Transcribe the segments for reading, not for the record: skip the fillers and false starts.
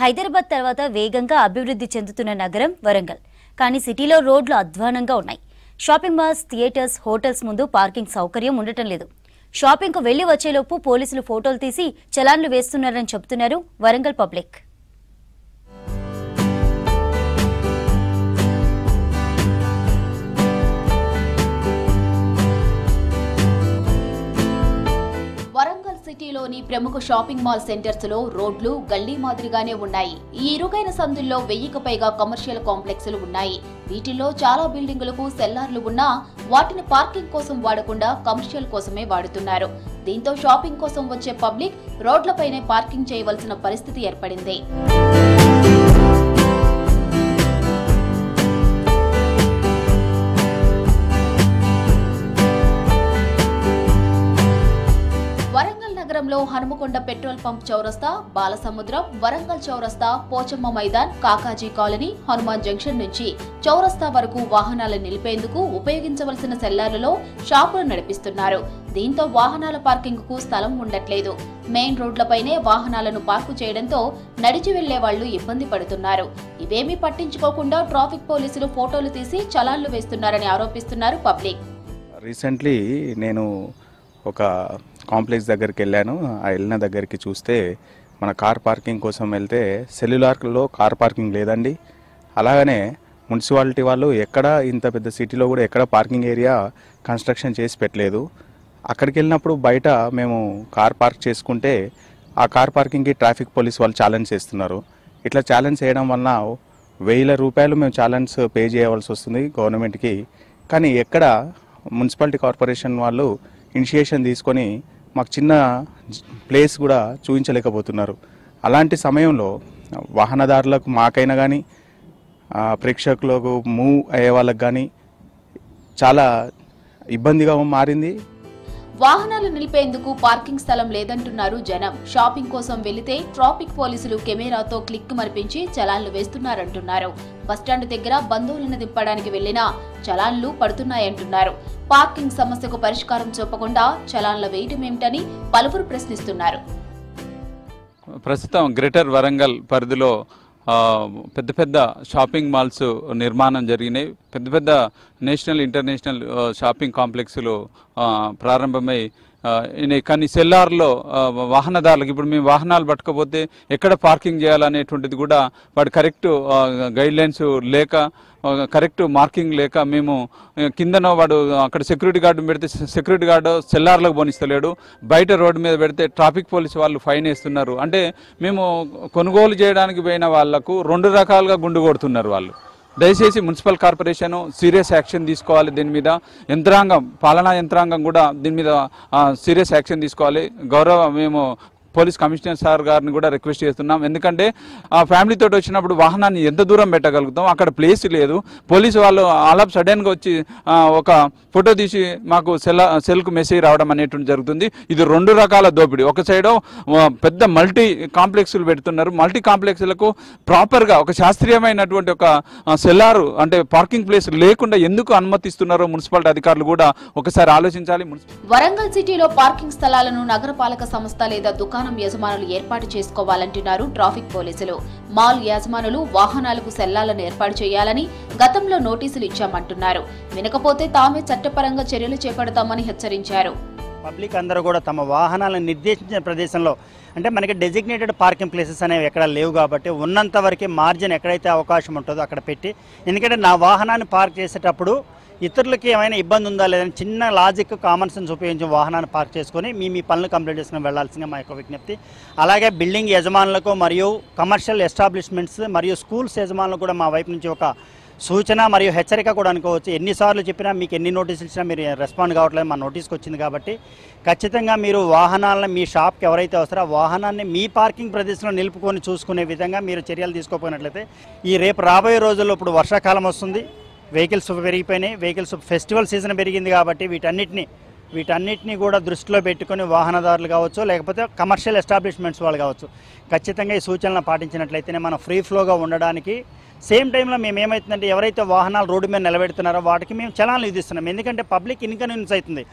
హైదరాబాద్ తర్వాత వేగంగా అభివృద్ధి చెందుతున్న నగరం వరంగల్. కానీ సిటీలో రోడ్లు అధ్వానంగా ఉన్నాయి. షాపింగ్ మాల్స్, థియేటర్స్, హోటల్స్ ముందు పార్కింగ్ సౌకర్యం ఉండటం లేదు. షాపింగ్కు వెళ్లి వచ్చేలోపు పోలీసులు ఫోటోలు తీసి చలాన్లు వేస్తున్నారని చెబుతున్నారు వరంగల్ పబ్లిక్. వరంగల్ సిటీలోని ప్రముఖ షాపింగ్ మాల్ సెంటర్స్ లో రోడ్లు గల్లీ మాదిరిగానే ఉన్నాయి. ఈ ఇరుకైన సందుల్లో 1000కు పైగా కమర్షియల్ కాంప్లెక్స్లు ఉన్నాయి. వీటిల్లో చాలా బిల్డింగులకు సెల్లార్లు ఉన్నా వాటిని పార్కింగ్ కోసం వాడకుండా కమర్షియల్ కోసమే వాడుతున్నారు. దీంతో షాపింగ్ కోసం వచ్చే పబ్లిక్ రోడ్లపైనే పార్కింగ్ చేయవలసిన పరిస్థితి ఏర్పడింది. నగరంలో హనుమకొండ పెట్రోల్ పంప్ చౌరస్తా, బాలసముద్రం, వరంగల్ చౌరస్తా, పోచమ్మ మైదాన్, కాకాజీ కాలనీ, హనుమాన్ జంక్షన్ నుంచి చౌరస్తా వరకు వాహనాలు నిలిపేందుకు ఉపయోగించవలసిన సెల్లార్లలో షాపులు నడిపిస్తున్నారు. దీంతో వాహనాల పార్కింగ్ కు స్థలం ఉండట్లేదు. మెయిన్ రోడ్లపైనే వాహనాలను పార్కు చేయడంతో నడిచి వెళ్లే వాళ్లు ఇబ్బంది పడుతున్నారు. ఇవేమీ పట్టించుకోకుండా ట్రాఫిక్ పోలీసులు ఫోటోలు తీసి చలాన్లు వేస్తున్నారని ఆరోపిస్తున్నారు పబ్లిక్. రీసెంట్లీ నేను ఒక కాంప్లెక్స్ దగ్గరికి వెళ్ళాను. ఆ వెళ్ళిన దగ్గరికి చూస్తే మన కార్ పార్కింగ్ కోసం వెళ్తే సెల్యులార్లో కార్ పార్కింగ్ లేదండి. అలాగనే మున్సిపాలిటీ వాళ్ళు ఎక్కడ ఇంత పెద్ద సిటీలో కూడా ఎక్కడ పార్కింగ్ ఏరియా కన్స్ట్రక్షన్ చేసి పెట్టలేదు. అక్కడికి వెళ్ళినప్పుడు బయట మేము కార్ పార్క్ చేసుకుంటే ఆ కార్ పార్కింగ్కి ట్రాఫిక్ పోలీస్ వాళ్ళు ఛాలెంజ్ చేస్తున్నారు. ఇట్లా ఛాలెంజ్ చేయడం వలన 1000 రూపాయలు మేము ఛాలెంజ్ పే చేయవలసి వస్తుంది గవర్నమెంట్కి. కానీ ఎక్కడ మున్సిపాలిటీ కార్పొరేషన్ వాళ్ళు ఇనిషియేషన్ తీసుకొని మాకు చిన్న ప్లేస్ కూడా చూపించలేకపోతున్నారు. అలాంటి సమయంలో వాహనదారులకు మాకైనా కానీ ప్రేక్షకులకు మూవ్ అయ్యే వాళ్ళకు కానీ చాలా ఇబ్బందిగా మారింది. వాహనాలు నిలిపేందుకు పార్కింగ్ స్థలం లేదంటున్నారు జనం. షాపింగ్ కోసం వెళితే ట్రాఫిక్ పోలీసులు కెమెరాతో క్లిక్ మరిపించి చలాన్లు వేస్తున్నారంటున్నారు. బస్టాండ్ దగ్గర బంధువులను దింపడానికి వెళ్లినా చలాన్లు పడుతున్నాయంటున్నారు. పార్కింగ్ సమస్యకు పరిష్కారం చూపకుండా చలాన్ల వేయటమేమిటని పలువురు ప్రశ్నిస్తున్నారు. ప్రస్తుతం గ్రేటర్ వరంగల్ పరిధిలో పెద్ద పెద్ద షాపింగ్ మాల్స్ నిర్మాణం జరిగినాయి. పెద్ద పెద్ద నేషనల్, ఇంటర్నేషనల్ షాపింగ్ కాంప్లెక్స్లు ప్రారంభమై కానీ సెల్లార్లో వాహనదారులకు ఇప్పుడు మేము వాహనాలు పట్టుకపోతే ఎక్కడ పార్కింగ్ చేయాలనేటువంటిది కూడా వాడు కరెక్ట్ గైడ్లైన్స్ లేక, కరెక్ట్ మార్కింగ్ లేక మేము కిందనో వాడు అక్కడ సెక్యూరిటీ గార్డు పెడితే సెక్యూరిటీ గార్డు సెల్లార్లకు పోనిస్తలేడు. బయట రోడ్డు మీద పెడితే ట్రాఫిక్ పోలీసు వాళ్ళు ఫైన్ వేస్తున్నారు. అంటే మేము కొనుగోలు చేయడానికి పోయిన వాళ్లకు 2 రకాలుగా గుండు కొడుతున్నారు వాళ్ళు. దయచేసి మున్సిపల్ కార్పొరేషన్ సీరియస్ యాక్షన్ తీసుకోవాలి. దీని మీద యంత్రాంగం, పాలనా యంత్రాంగం కూడా దీని మీద సీరియస్ యాక్షన్ తీసుకోవాలి. మేము పోలీస్ కమిషనర్ సార్ గారిని కూడా రిక్వెస్ట్ చేస్తున్నాం. ఎందుకంటే ఆ ఫ్యామిలీతో వచ్చినప్పుడు వాహనాన్ని ఎంత దూరం పెట్టగలుగుతాం, అక్కడ ప్లేస్ లేదు. పోలీసు వాళ్ళు ఆల్ ఆఫ్ సడన్గా వచ్చి ఒక ఫోటో తీసి మాకు సెల్కు మెసేజ్ రావడం అనేటువంటి జరుగుతుంది. ఇది 2 రకాల దోపిడీ. ఒక సైడు పెద్ద మల్టీ కాంప్లెక్స్లు పెడుతున్నారు. మల్టీ కాంప్లెక్స్లకు ప్రాపర్గా ఒక శాస్త్రీయమైనటువంటి ఒక సెల్లారు అంటే పార్కింగ్ ప్లేస్ లేకుండా ఎందుకు అనుమతిస్తున్నారో మున్సిపాలిటీ అధికారులు కూడా ఒకసారి ఆలోచించాలి. వరంగల్ సిటీలో పార్కింగ్ స్థలాలను నగరపాలక సంస్థ లేదా దుకాణం యజమానులు ఏర్పాటు చేసుకోవాలంటున్నారు ట్రాఫిక్ పోలీసులు. మాల్ యజమానులు వాహనాలకు సెల్లాలను ఏర్పాటు చేయాలని గతంలో నోటీసులు ఇచ్చామంటున్నారు. వినకపోతే తామే చట్టపరంగా చర్యలు చేపడతామని హెచ్చరించారు. పబ్లిక్ అందరూ కూడా తమ వాహనాలను నిర్దేశించిన ప్రదేశంలో, అంటే మనకి డెసిగ్నేటెడ్ పార్కింగ్ ప్లేసెస్ అనేవి ఎక్కడ లేవు కాబట్టి ఉన్నంత వరకే మార్జిన్ ఎక్కడైతే అవకాశం ఉంటుందో అక్కడ పెట్టి, ఎందుకంటే నా వాహనాన్ని పార్క్ చేసేటప్పుడు ఇతరులకి ఏమైనా ఇబ్బంది ఉందా లేదని చిన్న లాజిక్, కామన్ సెన్స్ ఉపయోగించి వాహనాన్ని పార్క్ చేసుకొని మీ పనులు కంప్లీట్ చేసుకుని వెళ్లాల్సిందిగా మా యొక్క విజ్ఞప్తి. అలాగే బిల్డింగ్ యజమానులకు మరియు కమర్షియల్ ఎస్టాబ్లిష్మెంట్స్ మరియు స్కూల్స్ యజమానులకు కూడా మా వైపు నుంచి ఒక సూచన మరియు హెచ్చరిక కూడా అనుకోవచ్చు. ఎన్నిసార్లు చెప్పినా, మీకు ఎన్ని నోటీసులు ఇచ్చినా మీరు రెస్పాండ్ కావట్లేదు. మా నోటీస్కి వచ్చింది కాబట్టి ఖచ్చితంగా మీరు వాహనాలను మీ షాప్కి ఎవరైతే వస్తారో ఆ వాహనాన్ని మీ పార్కింగ్ ప్రదేశంలో నిలుపుకొని చూసుకునే విధంగా మీరు చర్యలు తీసుకోకపోయినట్లయితే రేపు రాబోయే రోజుల్లో ఇప్పుడు వర్షాకాలం వస్తుంది, వెహికల్స్ పెరిగిపోయినాయి, వెహికల్స్ ఫెస్టివల్ సీజన్ పెరిగింది కాబట్టి వీటన్నిటిని కూడా దృష్టిలో పెట్టుకొని వాహనదారులు కావచ్చు, లేకపోతే కమర్షియల్ ఎస్టాబ్లిష్మెంట్స్ వాళ్ళు కావచ్చు, ఖచ్చితంగా ఈ సూచనలను పాటించినట్లయితేనే మనం ఫ్రీ ఫ్లోగా ఉండడానికి సేమ్ టైంలో మేము ఏమవుతుందంటే ఎవరైతే వాహనాలు రోడ్డు మీద నిలబెడుతున్నారో వాటికి మేము చలాన్లు విధిస్తున్నాం. ఎందుకంటే పబ్లిక్ ఇన్కన్వీనియన్స్ అవుతుంది.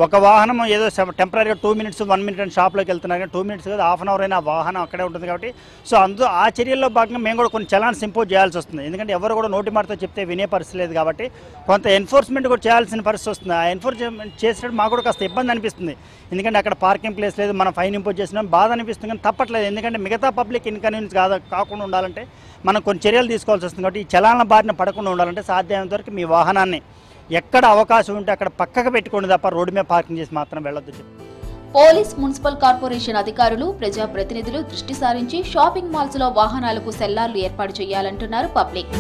ఒక వాహనం ఏదో టెంపరీగా 2 minutes 1 minute అని షాప్లోకి వెళ్తున్నారు కానీ 2 minutes కాదు, హాఫ్ అన్ అవర్ అయినా ఆ వాహనం అక్కడే ఉంటుంది. కాబట్టి సో ఆ చర్యల్లో భాగంగా మేము కూడా కొన్ని చలాన్స్ ఇంపోజ్ చేయాల్సి వస్తుంది. ఎందుకంటే ఎవరు కూడా నోటి మాటతో చెప్తే వినే పరిస్థితి లేదు కాబట్టి కొంత ఎన్ఫోర్స్మెంట్ కూడా చేయాల్సిన పరిస్థితి వస్తుంది. ఆ ఎన్ఫోర్స్మెంట్ చేసేటప్పుడు మాకు కూడా కాస్త ఇబ్బంది అనిపిస్తుంది. ఎందుకంటే అక్కడ పార్కింగ్ ప్లేస్ లేదు, మనం ఫైన్ ఇంపోజ్ చేసినాం, బాధ అనిపిస్తుంది. కానీ తప్పట్లేదు. ఎందుకంటే మిగతా పబ్లిక్ ఇన్కన్వీనియన్స్ కాకుండా ఉండాలంటే మనం కొన్ని చర్యలు తీసుకోవాల్సి వస్తుంది. కాబట్టి ఈ చలాన్ల బారిన పడకుండా ఉండాలంటే సాధ్యమైనంత వరకు మీ వాహనాన్ని ఎక్కడ అవకాశం ఉంటే అక్కడ పక్కకు పెట్టుకోండి తప్ప రోడ్డు మీద పార్కింగ్ చేసి మాత్రం వెళ్ళొద్దు. పోలీస్, మున్సిపల్ కార్పొరేషన్ అధికారులు, ప్రజాప్రతినిధులు దృష్టి సారించి షాపింగ్ మాల్స్ లో వాహనాలకు సెల్లార్లు ఏర్పాటు చేయాలంటున్నారు పబ్లిక్.